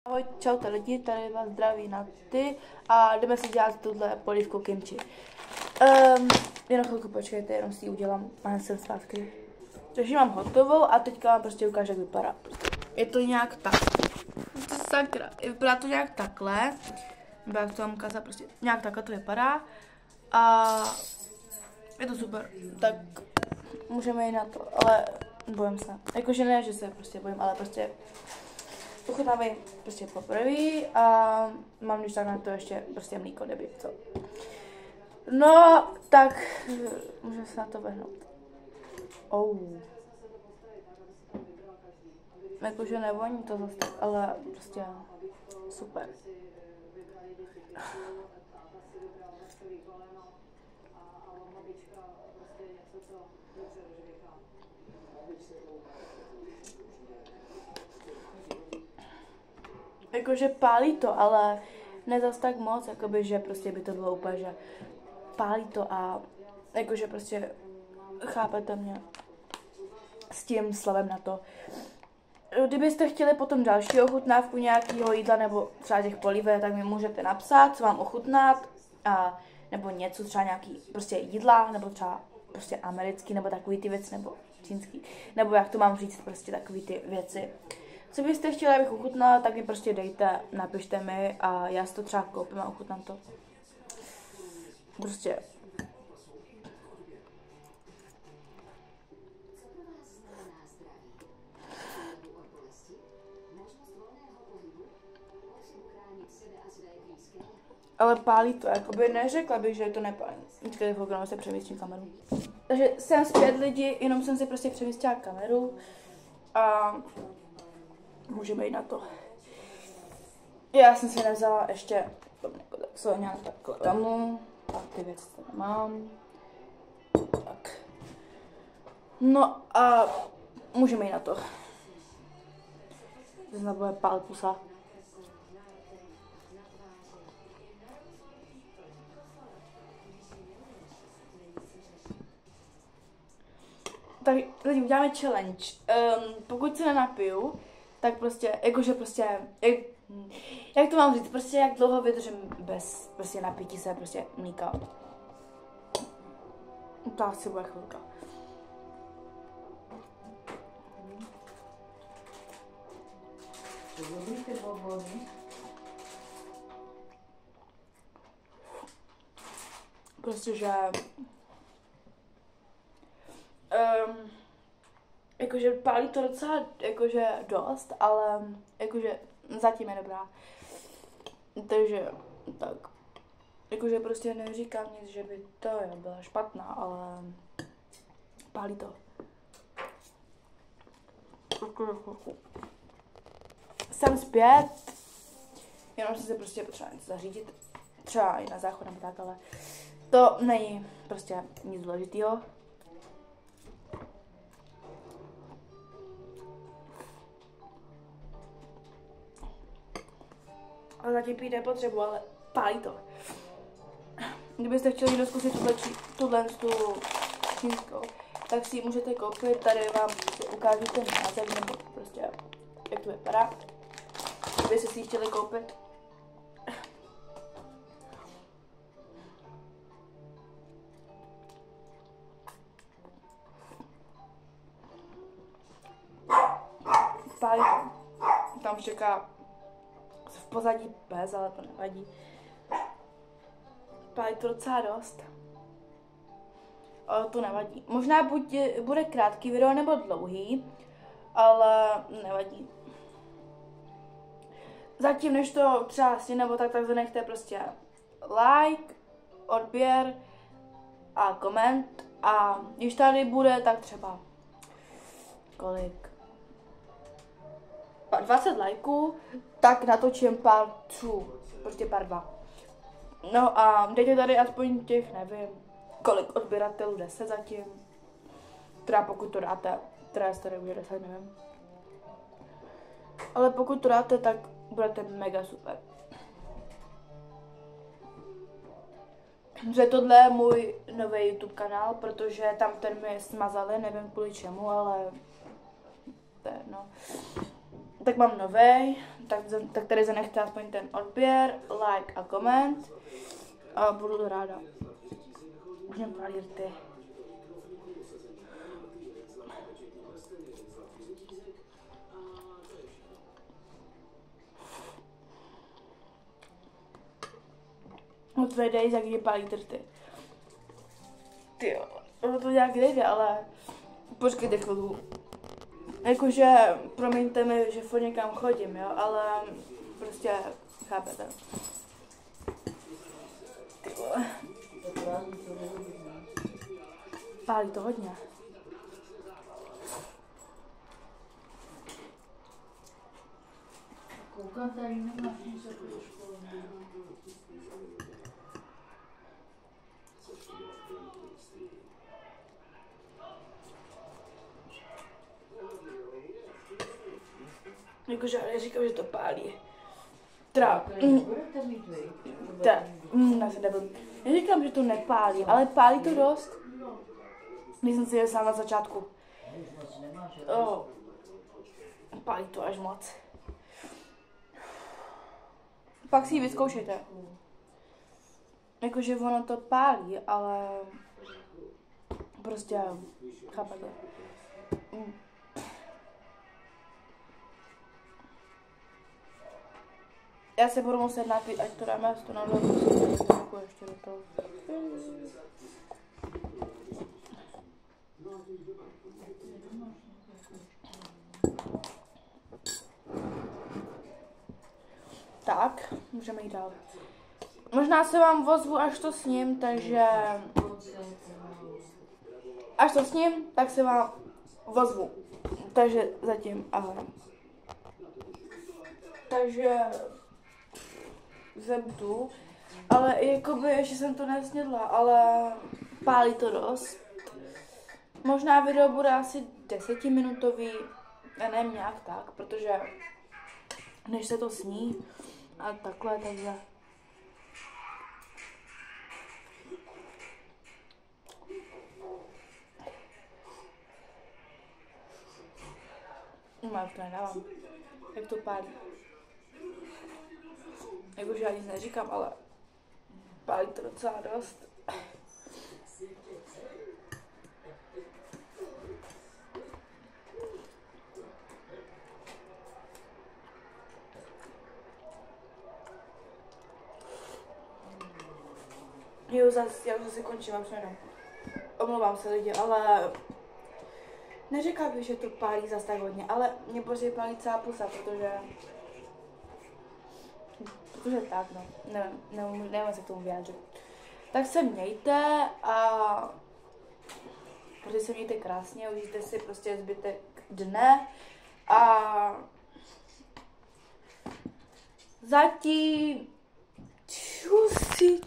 Ahoj, čau lidi, tady vás zdraví na ty a jdeme si dělat tuhle polívku kimchi. Jenom chvilku počkejte, jenom si ji udělám a jsem zpátky. Takže mám hotovou a teďka vám prostě ukážu, jak vypadá. Je to nějak tak. Sakra, vypadá to nějak takhle. Jak to vám ukázat, prostě nějak takhle to vypadá. A je to super, tak můžeme jít na to, ale bojím se. Jakože ne, že se prostě bojím, ale prostě ochutnáme prostě poprvé a mám když tak na to ještě prostě mlíko, nebyt, co. No, tak můžeme se na to vrhnout. Jakože nevoní to zase tak, ale prostě super. Jakože pálí to, ale ne zas tak moc, jakoby, že prostě by to bylo úplně, že pálí to a jakože prostě chápete mě s tím slovem na to. Kdybyste chtěli potom další ochutnávku nějakého jídla nebo třeba těch polívek, tak mi můžete napsat, co vám ochutnat a nebo něco, třeba nějaký prostě jídla, nebo třeba prostě americký, nebo takový ty věci, nebo čínský, nebo jak to mám říct, prostě takový ty věci. Co byste chtěli, abych ochutnala, tak mi prostě dejte, napište mi a já si to třeba koupím a ochutnám to. Prostě. Ale pálí to, jakoby neřekla bych, že to nepálí. Teďka chvilku se přemístím kameru. Takže jsem zpět lidi, jenom jsem si prostě přemístila kameru a můžeme jít na to. Já jsem si nevzala ještě co nějak takhle damu a ty věci tady mám. Tak. No a můžeme jít na to. Znovu bude pál pusa. Tak lidi, uděláme challenge. Pokud se nenapiju, tak prostě, jakože prostě, jak to mám říct, prostě jak dlouho vydržím bez prostě napití se prostě mlíka. To asi bude chvilka. Prostě, že jakože pálí to docela jakože dost, ale jakože zatím je dobrá. Takže tak. Jakože prostě neříkám nic, že by to byla špatná, ale pálí to. Jsem zpět. Jenom si se prostě potřeba něco zařídit. Třeba i na záchod nebo tak, ale to není prostě nic důležitého. A zatím pít nepotřebuji, ale pálí to. Kdybyste chtěli někdo zkusit tuhle čínskou, tak si ji můžete koupit. Tady vám ukážu ten název, nebo prostě jak to vypadá. Kdybyste si ji chtěli koupit. Pálí to. Tam čeká v pozadí pes, ale to nevadí. Pálí to docela dost. Ale to nevadí. Možná buď bude krátký video nebo dlouhý, ale nevadí. Zatím, než to třeba nebo tak zanechte prostě like, odběr a koment. A když tady bude, tak třeba kolik? 20 lajků, tak natočím part 2, prostě part 2. No a dejte tady aspoň těch, nevím, kolik odběratelů, 10 zatím. Teda pokud to dáte, teda jestli tady bude 10, nevím. Ale pokud to dáte, tak budete mega super. Že tohle je můj nový YouTube kanál, protože tam ten mi smazali, nevím kvůli čemu, ale to je jedno. tak mám novej, tak tady zanechte aspoň ten odběr, like a koment a budu to ráda. Už mě pálí rty. No to dej, jak mě pálí rty. Tyjo, ono to nějak nejde, ale počkejte chvilku. Jakože, promiňte mi, že furt někam chodím, jo, ale prostě chápete. Ty vole. Pálí to hodně. Koukám, tady nemáš nic jako do školy. Jakože, já říkám, že to pálí. Budete mít vy? Já říkám, že to nepálí, ale pálí to dost. Když jsem si jel sám na začátku. Pálí to až moc. Pak si ji vyzkoušejte. Jakože ono to pálí, ale prostě chápete. Já se budu muset napít, ať to dáme, to nám dám ještě do toho. Tak, můžeme jít dál. Možná se vám ozvu, až to sním, takže... Až to sním, tak se vám ozvu. Takže zatím ahoj. Takže... jsem tu, ale jakoby ještě jsem to nesnědla, ale pálí to dost. Možná video bude asi 10minutový, já nevím, nějak tak, protože než se to sní a takhle, takže... Já už to nedávám, jak to pálí. Jakože já nic neříkám, ale pálí to docela dost. Jo, já už zase končím, vám jenom. Omlouvám se lidi, ale neříkám bych, že to pálí zase tak hodně, ale mě pořád pálí celá pusa, protože tak, no, nevím se k tomu vyjádřit. Tak se mějte a protože se mějte krásně, užijte si prostě zbytek dne a zatím čusí.